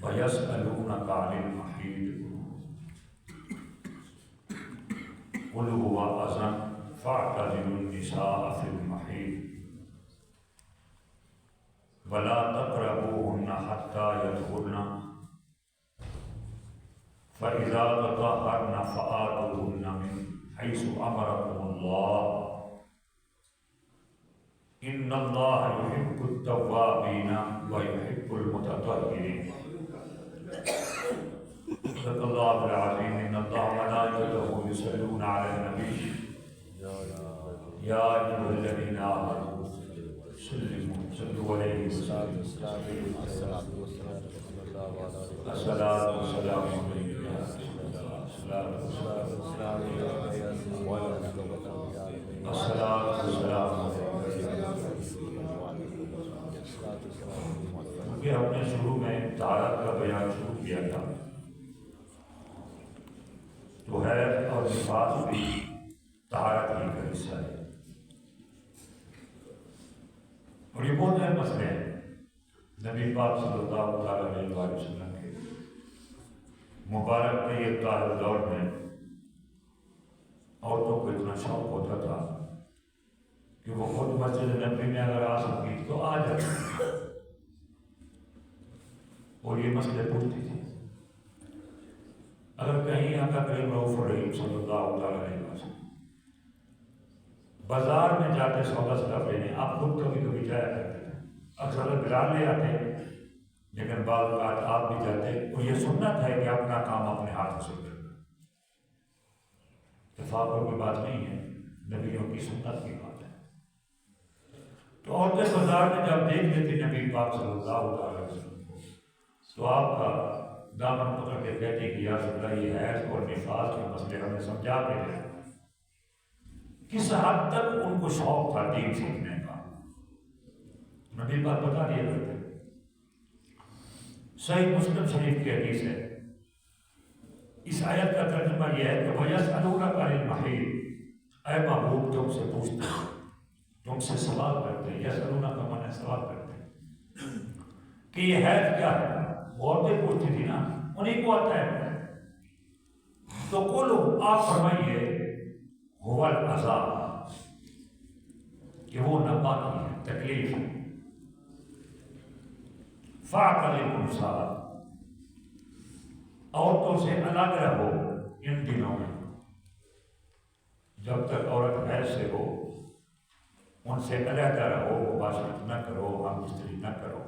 وَيَسْأَلُونَكَ عَنِ الْمَحِيضِ قُلْ هُوَ أَذًى فَاعْتَزِلُوا النِّسَاءَ فِي الْمَحِيضِ وَلَا تَقْرَبُوهُنَّ حَتَّى يَطْهُرْنَ فَإِذَا تَطَهَّرْنَ فَآتُوهُنَّ مِنْ حَيْثُ أَمَرَكُمُ اللَّهُ إِنَّ اللَّهَ يُحِبُّ التَّوَّابِينَ وَيُحِبُّ الْمُتَطَهِّرِينَ صدق اللہ العظیم. ان اللہ وملائکتہ یصلون علی النبی یا ایھا الذین آمنوا صلوا علیہ وسلم الصلاۃ والسلام علیک کیونکہ ہم نے شروع میں طہارت کا بیان شروع کیا تھا، تو حیض اور نفاس بھی طہارت ہی کا حصہ ہے، اور یہ بہت اہم مسئلے ہیں. نبی پاک صلی اللہ علیہ وسلم کے مبارک طیب طاہر دور میں عورتوں کو اتنا شوق ہوتا تھا کہ وہ خود مسجد نبی میں اگر آ سکتی تو آ جاتی اور یہ مسئلے پوچھتی تھی. اگر کہیں آقا کریم رؤوف الرحیم صلی اللہ علیہ وسلم بازار میں جاتے سودا صرف لینے، آپ خود کبھی کبھی جایا کرتے تھے، اکثر بلال لے آتے، لیکن بعض اوقات آپ بھی جاتے، اور یہ سنت ہے کہ اپنا کام اپنے ہاتھوں سے کرنا. اتفاق کی بات نہیں ہے، نبیوں کی سنت کی بات ہے. تو عورتیں بازار میں جب دیکھ لیتی نبی پاک صلی اللہ علیہ وسلم کو، تو آپ کا دامن پکڑ کے کہتے کہ یا رسول اللہ یہ حیض اور نفاس کے مسئلے ہمیں سمجھا کے دیں. کس حد تک ان کو شوق تھا دین سیکھنے کا، نبی پاک بتا دیا کرتے. صحیح مسلم شریف کی حدیث ہے، اس آیت کا ترجمہ یہ ہے کہ وَيَسْأَلُونَكَ عَنِ الْمَحِيضِ، اے محبوب تم سے پوچھتے ہیں، تم سے سوال کرتے ہیں. یسألونک مانے سوال کرتے ہیں کہ یہ حیض کیا ہے. عورتیں پوچھتی تھی نا، انہیں کو آتا ہے. تو قُلْ آپ فرمائیے هُوَ الْعَذَابُ، کہ وہ ناپاکی ہے، تکلیف ہے. فَاعْتَزِلُوا النِّسَاءَ، عورتوں سے الگ رہو ان دنوں میں. جب تک عورت حیض سے ہو ان سے علیحدہ رہو، مباشرت نہ کرو، ہم بستری نہ کرو.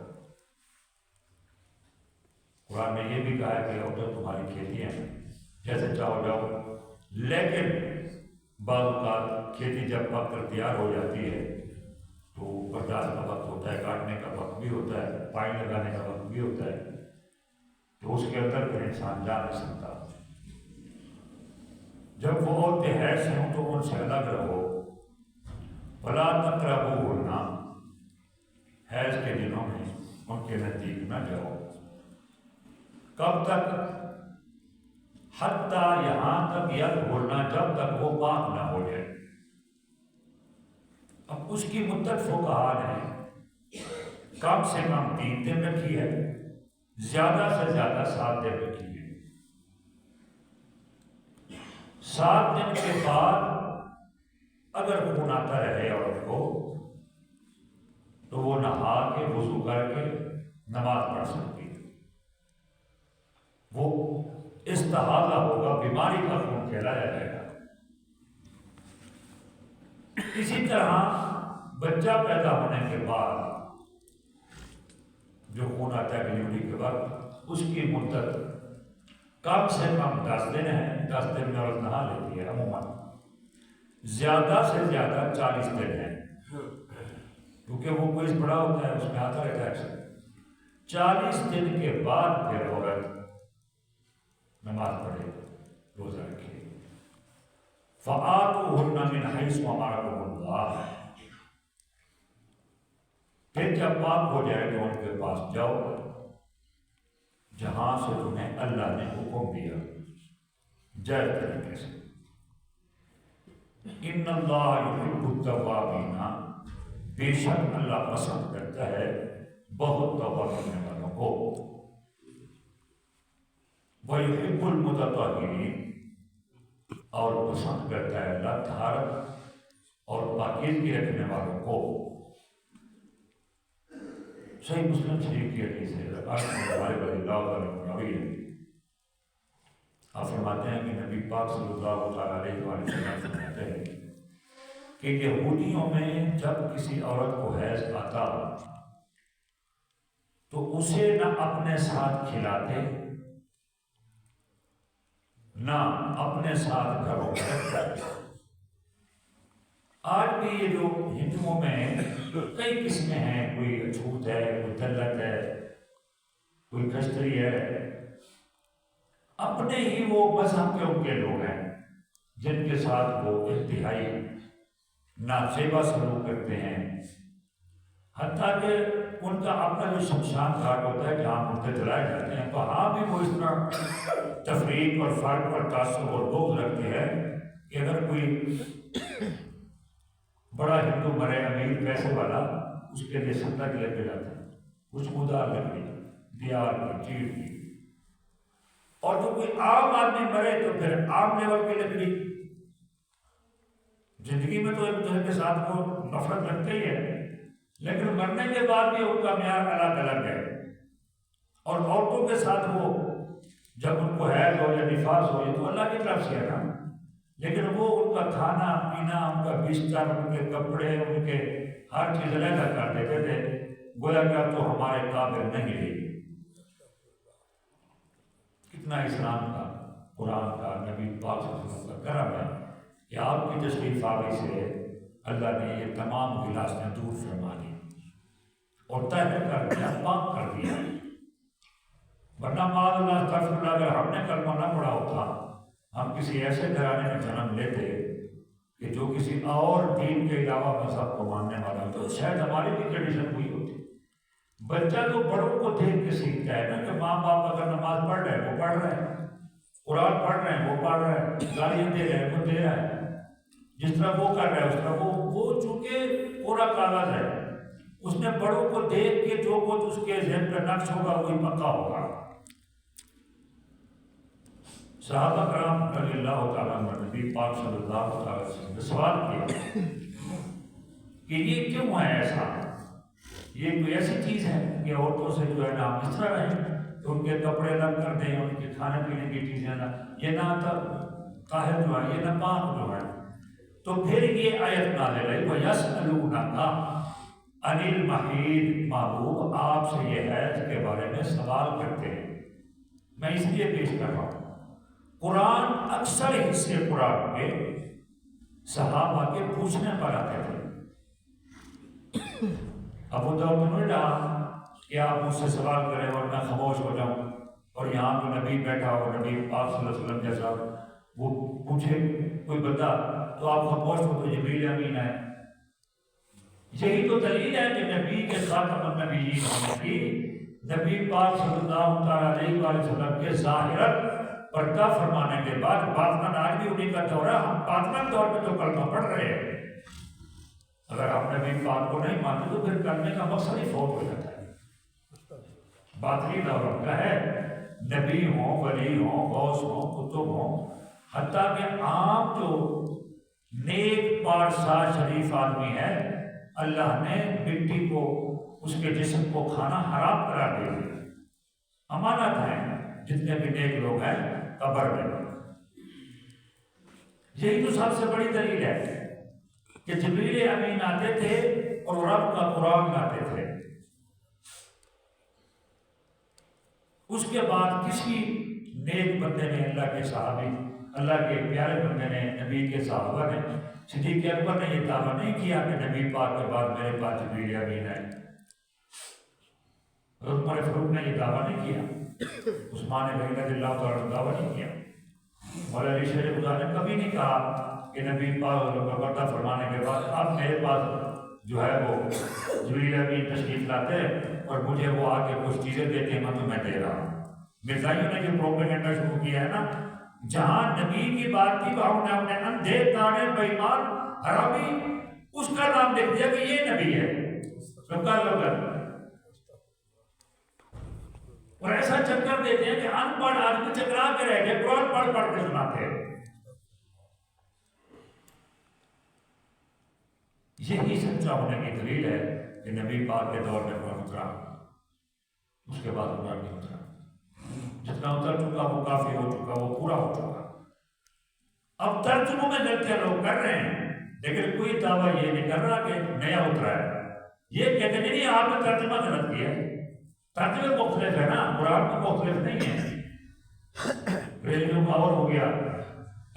قرآن نے یہ بھی کہا ہے کہ عورتیں تمہاری کھیتیاں ہیں، جیسے چاہو جاؤ. لیکن بعض اوقات کھیتی جب پک کر تیار ہو جاتی ہے تو برداشت کا وقت ہوتا ہے، کاٹنے کا وقت بھی ہوتا ہے، پانی لگانے کا وقت بھی ہوتا ہے، تو اس کے اندر پھر انسان جا نہیں سکتا. جب وہ عورتیں حیض سے ہوں تو ان سے الگ رہو. وَلَا تَقْرَبُوهُنَّ، حیض کے دنوں میں ان کے نزدیک نہ جاؤ. کب تک؟ حتیٰ یہاں تک یطہرن، جب تک وہ پاک نہ ہو جائے. اب اس کی مدت فقہاء نے کم سے کم 3 دن رکھی ہے، زیادہ سے زیادہ 7 دن رکھی ہے. 7 دن کے بعد اگر خون آتا رہے عورت کو تو وہ نہا کے وضو کر کے نماز پڑھ سکتی ہے. وہ استحاضہ ہوگا، بیماری کا خون کہلایا جائے گا. اسی طرح بچہ پیدا ہونے کے بعد جو خون آتا ہے ڈلیوری کے وقت، اس کی مدت کم سے کم 10 دن ہے. 10 دن میں عورت نہا لیتی ہے عموماً، زیادہ سے زیادہ 40 دن ہے، کیونکہ وہ کوئی بڑا ہوتا ہے، اس میں آتا رہتا ہے اکثر. 40 دن کے بعد پھر عورت نماز پڑھے، روزہ رکھے. فَآتُوهُنَّ مِنْ حَيْثُ أَمَرَكُمُ اللَّهُ، پھر جب پاک ہو جائے تو ان کے پاس جاؤ جہاں سے تمہیں اللہ نے حکم دیا، جائز طریقے سے. ان اللہ یحب التوابین، بے شک اللہ پسند کرتا ہے بہت توبہ کرنے والوں کو. وَيُحِبُّ الْمُتَطَهِّرِينَ، اور پسند کرتا ہے اللہ طہارت اور پاکیزگی رکھنے والوں کو۔ صحیح مسلم شریف کی حدیث ہے، ہمارے رضی اللہ تعالیٰ عنہ ہے، آپ فرماتے ہیں کہ نبی پاک صلی اللہ علیہ وسلم فرماتے ہیں کہ یہودیوں میں جب کسی عورت کو حیض آتا تو اسے نہ اپنے ساتھ کھلاتے نہ اپنے ساتھ گھروں میں رکھتے۔ آج بھی یہ جو ہندوؤں میں کئی قسمیں ہیں، کوئی اچھوت ہے، کوئی دلت ہے، کوئی کشتری ہے، اپنے ہی وہ مذہب کے ان کے لوگ ہیں جن کے ساتھ وہ انتہائی نازیبا سلوک کرتے ہیں، حتیٰ کہ ان کا اپنا جو شمشان گھاٹ ہوتا ہے جہاں مردے جلائے جاتے ہیں، تو ہاں بھی وہ اس طرح تفریق اور فرق اور تعصب اور بغض رکھتے ہیں کہ اگر کوئی بڑا ہندو مرے، امیر پیسے والا، اس کے لیے سندا کے لے کے جاتا ہے، خوشبودار لکڑی، دیار کی، چیڑ کی، اور جو کوئی عام آدمی مرے تو پھر عام لیول کی لکڑی۔ زندگی میں تو ایک دوسرے کے ساتھ وہ نفرت رکھتے ہی ہے، لیکن مرنے کے بعد بھی ان کا معیار الگ الگ ہے۔ اور عورتوں کے ساتھ وہ جب ان کو حیض ہو یا نفاس ہو، یہ تو اللہ کی طرف سے ہے نا، لیکن وہ ان کا کھانا پینا، ان کا بستر، ان کے کپڑے، ان کے ہر چیز علیحدہ کر دیتے تھے، گویا کہ اب تو ہمارے قابل نہیں رہی۔ کتنا اسلام کا، قرآن کا، نبی پاک صلی اللہ علیہ وسلم کا کرم ہے کہ آپ کی تشریف آوری سے اللہ نے یہ تمام غلاظتیں دور فرما دی اور طاہر کر دیا، پاک کر دیا۔ ورنہ معاذ اللہ استغفر اللہ، اگر ہم نے کلمہ نہ پڑھا ہوتا، ہم کسی ایسے گھرانے میں جنم لیتے کہ جو کسی اور دین کے علاوہ مذہب کو ماننے والا ہوتا، تو شاید ہماری بھی کنڈیشن ہوئی ہوتی۔ بچہ تو بڑوں کو دیکھ کے سیکھتا ہے نا، کہ ماں باپ اگر نماز پڑھ رہے ہیں وہ پڑھ رہے ہیں، قرآن پڑھ رہے ہیں وہ پڑھ رہے ہیں، گالیاں دے رہے ہیں وہ دے رہا ہے، جس طرح وہ کر رہا ہے اس طرح وہ چونکہ پورا کاغذ ہے، اس نے بڑوں کو دیکھ کے جو کچھ اس کے ذہن پہ نقش ہوگا وہی پکا ہوگا۔ صحابہ کرام رضی اللہ تعالیٰ عنہ نبی پاک صلی اللہ علیہ وسلم نے سوال کیا کہ یہ کیوں ہے ایسا، یہ کوئی ایسی چیز ہے کہ عورتوں سے جو ہے نا ہم اس طرح رہیں تو ان کے کپڑے الگ کر دیں، ان کے کھانے پینے کی چیزیں نہ، یہ نہ طاہر جو ہے، یہ نہ پاک جو ہے۔ تو پھر یہ آیت نازل ہوئی، وَيَسْأَلُونَكَ عَنِ الْمَحِيضِ، محبوب آپ سے یہ حیض کے بارے میں سوال کرتے ہیں۔ میں اس لیے پیش کر رہا ہوں، قرآن اکثر حصے قرآن کے صحابہ کے پوچھنے پر آتے تھے۔ ابو داؤد نے کہا کہ آپ مجھ سے سوال کریں اور میں خاموش ہو جاؤں، اور یہاں تو نبی بیٹھا ہو، نبی پاک صلی اللہ علیہ وسلم جیسا وہ پوچھے کوئی بندہ تو آپ خاموش ہو، تو جبریل امین ہے۔ یہی تو دلیل ہے کہ نبی کے خاتم النبیین ہونے کی، نبی پاک صلی اللہ علیہ وسلم کے ظاہرت پردہ فرمانے کے بعد باطناً آج بھی انہیں کا دور ہے، ہم باطناً طور پہ تو کلمہ پڑھ رہے ہیں۔ اگر آپ نبی پاک کو نہیں مانتے تو پھر کرنے کا مقصد ہی فوت ہو جاتا ہے۔ باطنی دور کا ہے، نبی ہوں، ولی ہوں، غوث ہوں، کتب ہوں، حتیٰ کہ عام جو نیک پارسا شریف آدمی ہے، اللہ نے مٹی کو، اس کے جسم کو کھانا حرام قرار دے دیا۔ امانت ہے جتنے بھی نیک لوگ ہیں قبر میں۔ یہی تو سب سے بڑی دلیل ہے کہ جبریل امین آتے تھے اور رب کا قرآن لاتے تھے۔ اس کے بعد کسی نیک بندے نے، اللہ کے صحابی، اللہ کے پیارے بندے نے، نبی کے صحابہ نے، صدیق اکبر نے یہ دعویٰ نہیں کیا کہ نبی پاک کے بعد میرے پاس جبریل امین ہے۔ عمر فاروق نے یہ دعویٰ نہیں کیا، عثمان غنی رضی اللہ تعالیٰ نے دعویٰ نہیں کیا، مولا علی شیر خدا نے کبھی نہیں کہا کہ نبی پاک کا پردہ فرمانے کے بعد اب میرے پاس جو ہے وہ جبریل امین تشریف لاتے ہیں اور مجھے وہ آ کے کچھ چیزیں دیتے ہیں، میں تمہیں دے رہا ہوں۔ مرزائیوں نے جو پروپیگنڈا شروع کیا ہے نا، جہاں نبی کی بات تھی وہاں انہوں نے اپنے اندھے تانے بےایمان حرامی اس کا نام لکھ دیا کہ یہ نبی ہے۔ اور ایسا چکر دیتے ہیں کہ ان پڑھ آدمی چکرا کے رہ گئے، قرآن پڑھ پڑھ کے سناتے ہیں۔ یہی سچا ہونے کی دلیل ہے کہ نبی پاک کے دور میں قرآن اترا، اس کے بعد قرآن نہیں اترا۔ جتنا اتر چکا وہ کافی ہو چکا، وہ پورا ہو چکا۔ اب ترجموں میں غلطیاں لوگ کر رہے ہیں، لیکن کوئی دعویٰ یہ نہیں کر رہا کہ نیا اترا ہے۔ یہ کہتے نہیں آپ نے ترجمہ غلط کیا، ترجمے مختلف ہے نا، قرآن میں مختلف نہیں ہے۔ ریلیوں کا اور ہو گیا،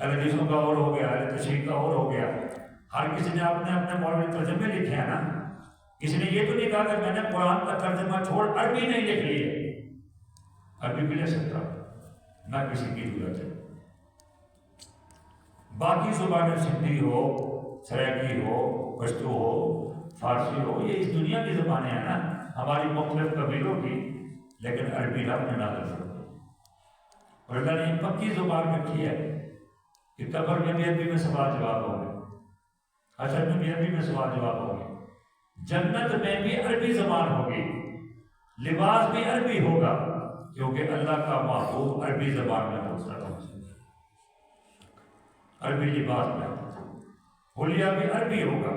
حدیثوں کا اور ہو گیا، تشریح کا اور ہو گیا۔ ہر کسی نے اپنے اپنے مولوی ترجمے لکھے ہیں نا۔ کسی نے یہ تو نہیں کہا کہ میں نے قرآن کا ترجمہ چھوڑ عربی نہیں لکھ لی ہے، عربی بھی لے سکتا نہ کسی کی ضرورت ہے۔ باقی زبانیں سندھی ہو، سرائکی ہو، پشتو ہو، فارسی ہو، یہ اس دنیا کی زبانیں ہیں نا، ہماری مختلف قبیلوں کی، لیکن عربی رب نے نازل کر دی اور اللہ نے پکی زبان رکھی ہے کہ قبر میں بھی عربی میں سوال جواب ہوگا، حشر میں بھی عربی میں سوال جواب ہوگا، جنت میں بھی عربی زبان ہوگی، لباس بھی عربی ہوگا، کیونکہ اللہ کا محبوب عربی زبان میں پوچھتا تھا، عربی لباس میں حلیہ بھی عربی ہوگا۔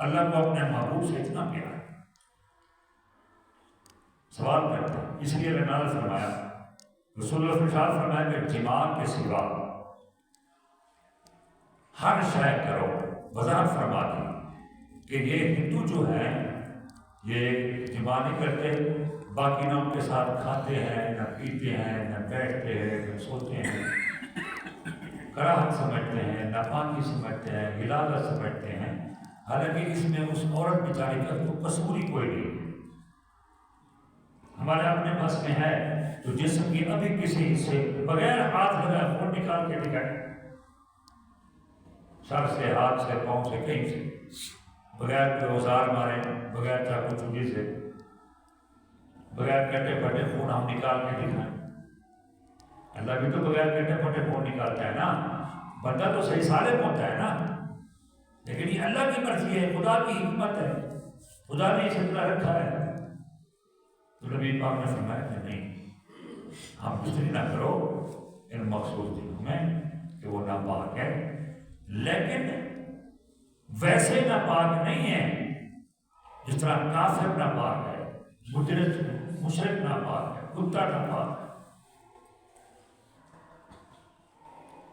اللہ کو اپنے محبوب سے اتنا پیار ہے، سوال کرتے ہیں، اس لیے اللہ نے فرمایا، رسول اللہ صلی اللہ علیہ وسلم فرمایا کہ جماع کے سوا ہر شے کرو۔ وضاحت فرما دی کہ یہ ہندو جو ہیں یہ جماع نہیں کرتے، باقی نہ ان کے ساتھ کھاتے ہیں، نہ پیتے ہیں، نہ بیٹھتے ہیں، نہ سوتے ہیں، کراہت سمجھتے ہیں، ناپاکی سمجھتے ہیں، غلاظت سمجھتے ہیں، حالانکہ اس میں اس عورت بیچاری کا تو قصور ہی کوئی نہیں۔ ہمارے اپنے بس میں ہے تو جسم کی ابھی کسی حصے بغیر ہاتھ لگائے خون نکال کے دکھائے، سر سے، ہاتھ سے، پاؤں سے، کہیں سے، بغیر کوئی اوزار مارے، بغیر چاقو چوبی سے، بغیر کٹے پھٹے خون ہم نکال کے دکھائیں۔ اللہ بھی تو بغیر کٹے پھٹے خون نکالتا ہے نا، بندہ تو صحیح سالم ہوتا ہے نا، لیکن یہ اللہ کی مرضی ہے، خدا کی حکمت ہے، خدا نے اسے اتنا رکھا ہے۔ تو نبی پاک نے فرمایا کہ نہیں، ہم کچھ نہ کرو ان مخصوص دنوں میں کہ وہ ناپاک ہے، لیکن ویسے ناپاک نہیں ہے جس طرح کافر ناپاک ہے، مشرک ناپاک ہے، کتا ناپاک ہے۔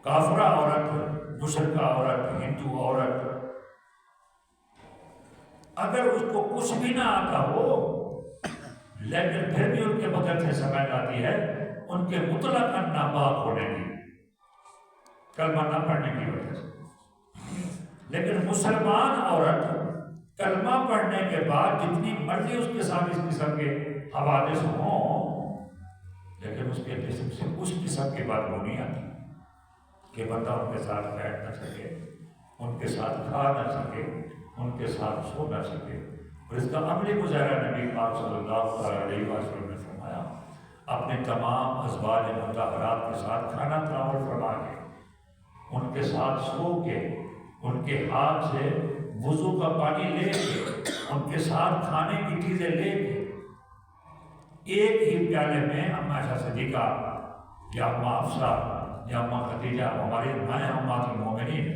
کافرہ عورت، مشرکہ عورت، ہندو عورت، اگر اس کو کچھ بھی نہ آتا ہو لیکن پھر بھی ان کے بدن سے سمجھ آتی ہے ان کے مطلق ناپاک ہونے کی، کلمہ نہ پڑھنے کی وجہ سے۔ لیکن مسلمان عورت کلمہ پڑھنے کے بعد جتنی مرضی اس کے ساتھ اس قسم کے حوادث ہوں، لیکن اس کے جسم سے اس قسم کی بات نہیں آتی کہ بندہ ان کے ساتھ بیٹھ نہ سکے، ان کے ساتھ کھا نہ سکے، ان کے ساتھ سو نہ سکے۔ اور اس کا عملی مظاہرہ نبی پاک صلی اللہ علیہ وسلم نے فرمایا، اپنے تمام ازواج مطہرات کے ساتھ کھانا تناول فرما کے، ان کے ساتھ سو کے، ان کے ہاتھ سے وضو کا پانی لے کے، ان کے ساتھ کھانے کی چیزیں لے کے، ایک ہی پیالے میں اما عائشہ صدیقہ یا اما حفصہ یا اما خدیجہ، ہماری مائیں امہات المومنین،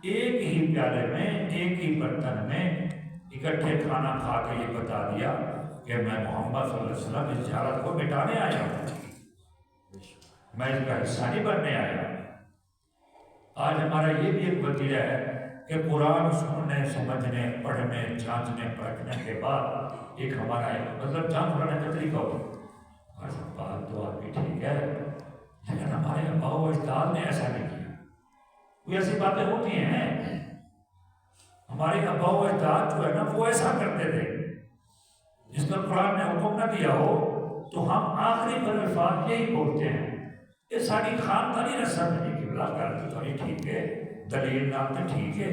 ایک ہی پیالے میں، ایک ہی برتن میں اکٹھے کھانا کھا کے یہ بتا دیا کہ میں محمد صلی اللہ علیہ وسلم اس جہالت کو مٹانے آیا ہوں، میں اس کا حصہ نہیں بننے آیا۔ آج ہمارا یہ بھی ایک وتیرہ ہے کہ قرآن سننے، سمجھنے، پڑھنے، جانچنے، پرکھنے کے بعد ایک ہمارا مطلب جان پڑھنے کا طریقہ ہوتا ہے، بات تو آپ کی ٹھیک ہے، لیکن ہمارے آباء و اجداد نے ایسا نہیں کیا۔ کوئی ایسی باتیں ہوتی ہیں، ہمارے آباء و اجداد جو ہے نا وہ ایسا کرتے تھے، جس کا قرآن نے حکم نہ دیا ہو تو ہم آخری پر الفاظ یہی بولتے ہیں، یہ ساری خاندانی رسم ہے کہ بلا کرتے تو نہیں ٹھیک ہے، دلیل نام تو ٹھیک ہے،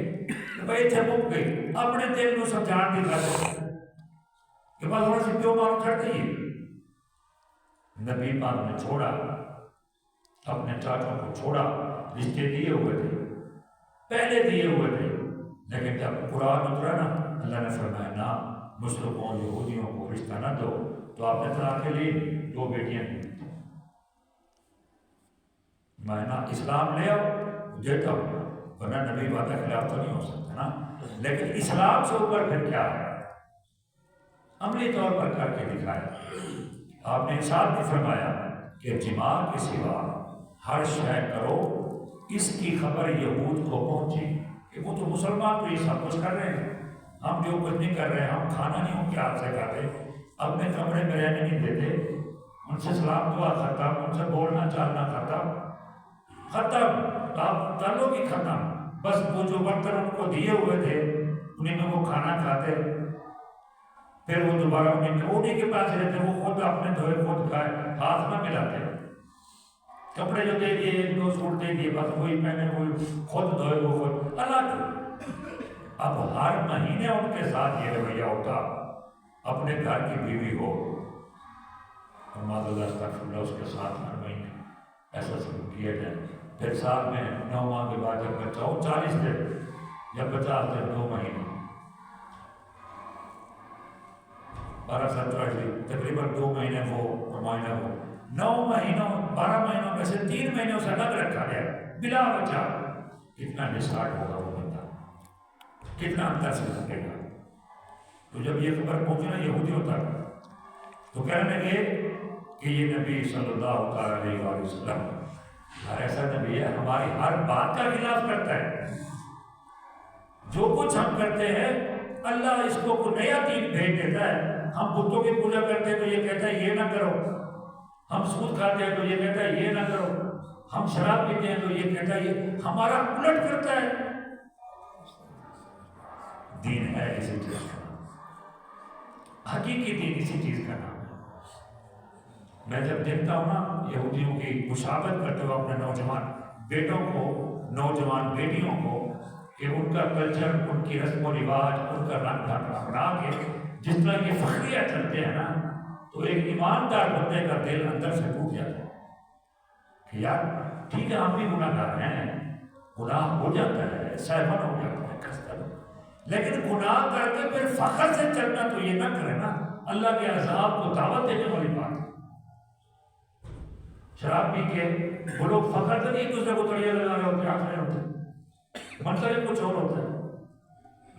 بھائی تھے مک گئی، اپنے دل کو سمجھان دی کرتے کہ بس وہاں سے کیوں معلوم چڑھ گئی۔ نبی پاک نے چھوڑا، اپنے چاچوں کو چھوڑا، رشتے دیے ہوئے تھے، پہلے دیے ہوئے تھے، لیکن جب قرآن اترا نا اللہ نے فرمایا نہ مشرکوں یہودیوں کو رشتہ نہ دو، تو آپ نے طلاق لی، دو بیٹیاں ہیں، میں نا اسلام لے آؤ دیتا ہوں، ورنہ نبی وعدہ خلاف تو نہیں ہو سکتا نا۔ لیکن اسلام سے اوپر پھر کیا ہے، عملی طور پر کر کے دکھایا۔ آپ نے ارشاد بھی فرمایا کہ جماع کے سوا ہر شے کرو، اس کی خبر یہود کو پہنچی کہ وہ تو مسلمان تو یہ سب کچھ کر رہے ہیں، ہم جو کچھ نہیں کر رہے، ہم کھانا نہیں ان کے ہاتھ سے کھاتے، اپنے کمرے میں رہنے نہیں دیتے، ان سے سلام دعا ختم، ان سے بولنا چالنا ختم، آپ تعلق ہی ختم۔ بس وہ جو برتن ان کو دیے ہوئے تھے انہیں میں وہ کھانا کھاتے، پھر وہ دوبارہ انہیں کے پاس رہتے، وہ خود اپنے دھوئے خود کھائے، ہاتھ نہ ملاتے، کپڑے جو دے دیے ایک دو سوٹ دے دیے بس وہی پہنے، وہی خود دھوئے وہ خود اللہ کے۔ اب ہر مہینے ان کے ساتھ یہ رویہ ہوتا، اپنے گھر کی بیوی ہو اور معاذ اللہ استغفر اللہ اس کے ساتھ ہر مہینے ایسا سلوک کیا جائے، پھر ساتھ میں 9 ماہ کے بعد جب بچہ ہو 40 دن یا 50 دن 2 مہینے 12-17 تقریباً 2 مہینے وہ مہینہ ہو، 9 مہینوں 12 مہینوں میں سے 3 مہینوں سے الگ رکھا گیا بلا وجہ، کتنا ڈسٹارٹ ہوگا وہ بندہ، کتنا اندر سے لگے گا۔ تو جب یہ خبر پہنچی نا یہودیوں تک تو کہنے لگے کہ یہ نبی صلی اللہ علیہ وسلم ایسا نبی ہے ہماری ہر بات کا خلاف کرتا ہے، جو کچھ ہم کرتے ہیں اللہ اس کو کوئی نیا دین بھیج دیتا ہے۔ ہم بتوں کی پوجا کرتے ہیں تو یہ کہتا ہے یہ نہ کرو، ہم سود کھاتے ہیں تو یہ کہتا ہے یہ نہ کرو، ہم شراب پیتے ہیں تو یہ کہتا ہے یہ ہمارا الٹ کرتا ہے۔ دین ہے اسی چیز کا، حقیقی دین اسی چیز کا نام ہے۔ میں جب دیکھتا ہوں نا یہودیوں کی مشابہت کرتے ہوئے اپنے نوجوان بیٹوں کو، نوجوان بیٹیوں کو، کہ ان کا کلچر، ان کی رسم و رواج، ان کا رنگ ڈھنگ اپنا کے جس طرح یہ فخریہ چلتے ہیں نا، تو ایک ایماندار بندے کا دل اندر سے ٹوٹ جاتا ہے کہ یار ٹھیک ہے ہم بھی گناہ کر رہے ہیں، گناہ ہو جاتا ہے، سہمن ہو جاتا ہے کستا، لیکن گناہ کر کے پھر فخر سے چلنا تو یہ نہ کرے نا، اللہ کے عذاب کو دعوت دینے والی بات ہے۔ شراب پی کے وہ لوگ فخر سے نہیں دوسرے کو تڑیے لگا رہے ہوتے، آنکھ رہے ہوتے، منظر کچھ اور ہوتا ہے۔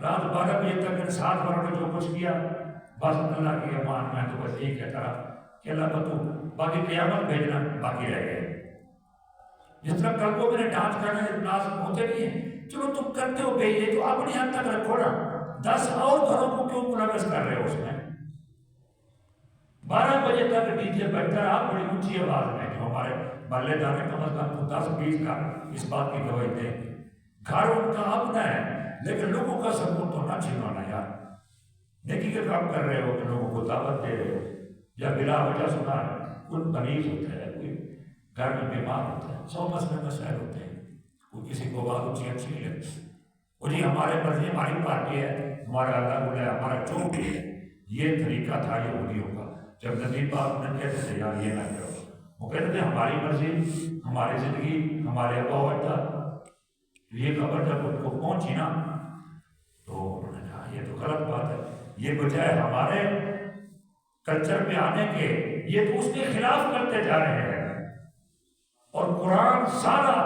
رات 12 بجے تک 7 باروں نے جو کچھ کیا بس اللہ کی امان، میں تو بس یہی کہتا رہا کہ اللہ بتو باقی قیامت بھیجنا باقی رہ گئے۔ جس طرح کل کو میرے ڈانس کرنے لازم ہوتے نہیں ہیں، چلو تم کرتے ہو بھیجے تو اپنی حد تک رکھو نا، 10 اور گھروں کو کیوں ملوث کر رہے ہو اس میں؟ 12 بجے تک ڈی جے بجتا رہا بڑی اونچی آواز میں، جو ہمارے محلے دار نے کم از کم 10-20 کا اس بات کی گواہی دیں، گھر ان کا اپنا ہے لیکن لوگوں کا سپورٹ تو نہ چھینوانا یار، نیکی کے کام کر رہے ہو کہ لوگوں کو دعوت دے رہے ہو، یا بلا وجہ سنا کوئی مریض ہوتا ہے، کوئی گھر میں بیمار ہوتا ہے، 100 مسئلے مسائل ہوتے ہیں، کوئی کسی کو بات اچھی نہیں لگتی، وہ جی ہمارے مرضی ہماری پارٹی ہے، ہمارا اللہ بولا ہے، ہمارا جو بھی ہے۔ یہ طریقہ تھا یہودیوں کا، جب نبی پاک نے کہتے تھے یار یہ نہ کرو، وہ کہتے تھے ہماری مرضی، ہماری زندگی، ہمارے ابا و اجداد۔ یہ خبر جب ان کو پہنچی نا تو انہوں نے کہا یہ تو غلط بات ہے، یہ بجائے ہمارے کلچر میں آنے کے یہ تو اس کے خلاف کرتے جا رہے ہیں، اور قرآن سارا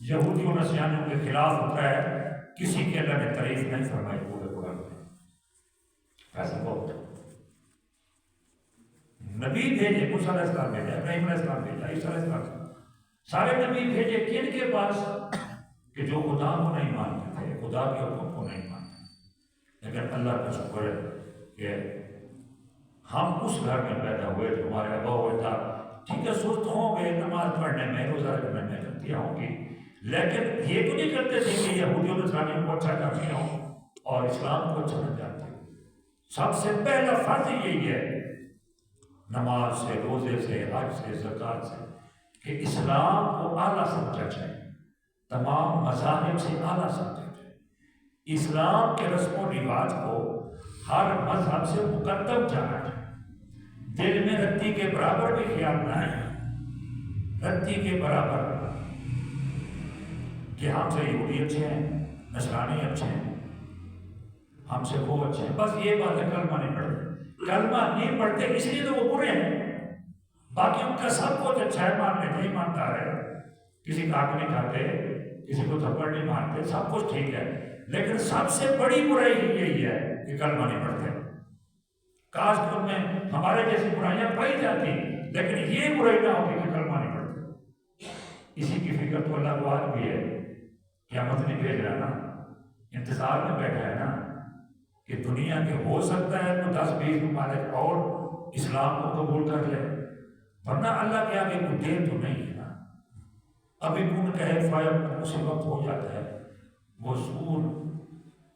یہودیوں نصرانیوں کے خلاف ہوتا ہے، کسی کے اللہ نے تعریف نہیں فرمائی پورے قرآن میں۔ ایسا بہت نبی بھیجے، موسیٰ علیہ السلام بھیجا، ابراہیم علیہ السلام بھیجا، عیسیٰ علیہ السلام، سارے نبی بھیجے کن کے پاس؟ کہ جو خدا کو نہیں مانتے تھے، خدا کے حکم کو نہیں مانتے۔ لیکن اللہ کا شکر ہے کہ ہم اس گھر میں پیدا ہوئے جو ہمارے ابا و اجداد ٹھیک ہے سست ہوں گے، نماز پڑھنے میں، روزہ رکھنے میں غلطیاں ہوں گی، لیکن یہ تو نہیں کرتے تھے کہ یہودیوں نصرانیوں کو اچھا جانتے ہوں اور اسلام کو اچھا نہ جانتے ہوں۔ سب سے پہلا فرض یہی ہے نماز سے، روزے سے، حج سے، زکوٰۃ سے، کہ اسلام کو اعلیٰ سمجھا جائے، تمام مذاہب سے اعلیٰ سمجھا جائے، اسلام کے رسم و رواج کو ہر مذہب سے مقدم جانا جائے، دل میں رتی کے برابر بھی خیال نہ ہے، رتی کے برابر کہ ہم سے یہودی اچھے ہیں، نصرانی اچھے ہیں، ہم سے وہ اچھے ہیں، بس یہ بات ہے۔ کلمہ نہیں پڑھتے، کلمہ نہیں پڑھتے اس لیے تو وہ برے ہیں، باقی ان کا سب کچھ اچھا ہے، ماننے نہیں مانتا ہے، کسی کا حق نہیں کھاتے، کسی کو تھپڑ نہیں مارتے، سب کچھ ٹھیک ہے، لیکن سب سے بڑی برائی یہی ہے کہ کلمہ نہیں پڑھتے۔ کاش کہ ان میں ہمارے جیسی برائیاں پائی جاتی، لیکن یہ برائی نہ ہوتی کہ کلمہ نہیں پڑھتے۔ اسی کی فکر تو اللہ کو آج بھی ہے، قیامت نہیں بھیج رہا نا، انتظار میں بیٹھا ہے نا کہ دنیا کے ہو سکتا ہے تو 10-20 ممالک اور اسلام کو قبول کر لے، ورنہ اللہ کے آگے کوئی دیر تو نہیں ہے نا۔ ابھی کن کہے فائم اسی وقت ہو جاتا ہے، وہ سور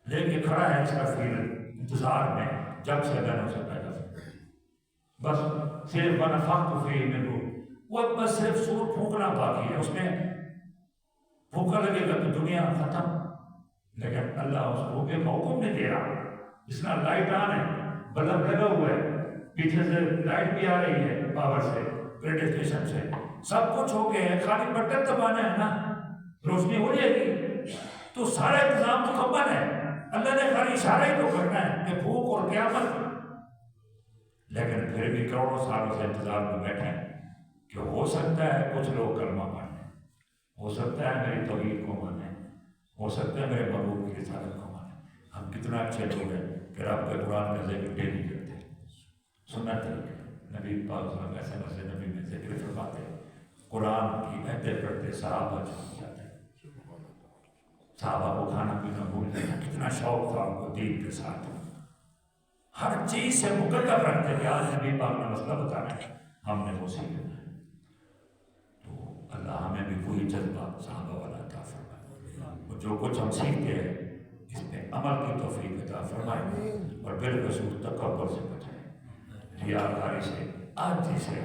لے کے کھڑا ہے اس کا فیل انتظار میں، جب سے اللہ نے اسے پیدا کیا، بس صرف ونفخت فیہ من روح، وہ بس صرف سور پھونکنا باقی ہے، اس میں پھونکا لگے گا تو دنیا ختم، لیکن اللہ اس کو ایک حکم نہیں دے رہا۔ اس طرح لائٹ آن ہے، بلب لگا ہوا ہے، پیچھے سے لائٹ بھی آ رہی ہے پاور سے، گریڈ اسٹیشن سے، سب کچھ ہو گیا ہے، خالی بٹن دبانا ہے نا، روشنی ہو جائے گی، تو سارا انتظام مکمل ہے، اللہ نے خالی اشارہ ہی تو کرنا ہے کہ بھوک اور قیامت۔ لیکن پھر بھی کروڑوں سالوں سے انتظار میں بیٹھے ہیں کہ ہو سکتا ہے کچھ لوگ کلمہ پڑھیں، ہو سکتا ہے میری توحید کو مانیں، ہو سکتا ہے میرے محبوب کی رسالت کو مانیں۔ ہم کتنا اچھے لوگ ہیں کہ رب کے قرآن کا ذکر ڈیلی کرتے ہیں، سنت ہے، نبی پاک صلی اللہ علیہ وسلم ایسے نبی میں ذکر فرماتے ہیں، قرآن کی آیتیں پڑھتے صحابہ چھوٹ جاتے ہیں، صحابہ کو کھانا پینا بھول جاتا، کتنا شوق تھا ان کو دین کے ساتھ، ہر چیز سے مقدم رکھتے کہ آج نبی پاک نے مسئلہ بتانا ہے، ہم نے وہ سیکھنا ہے۔ تو اللہ ہمیں بھی وہی جذبہ صحابہ والا عطا فرمائے، جو کچھ ہم سیکھتے ہیں اس میں عمل کی توفیق عطا فرمائے، اور بالخصوص تکبر سے بچائے، ریاکاری سے، عاجزی سے،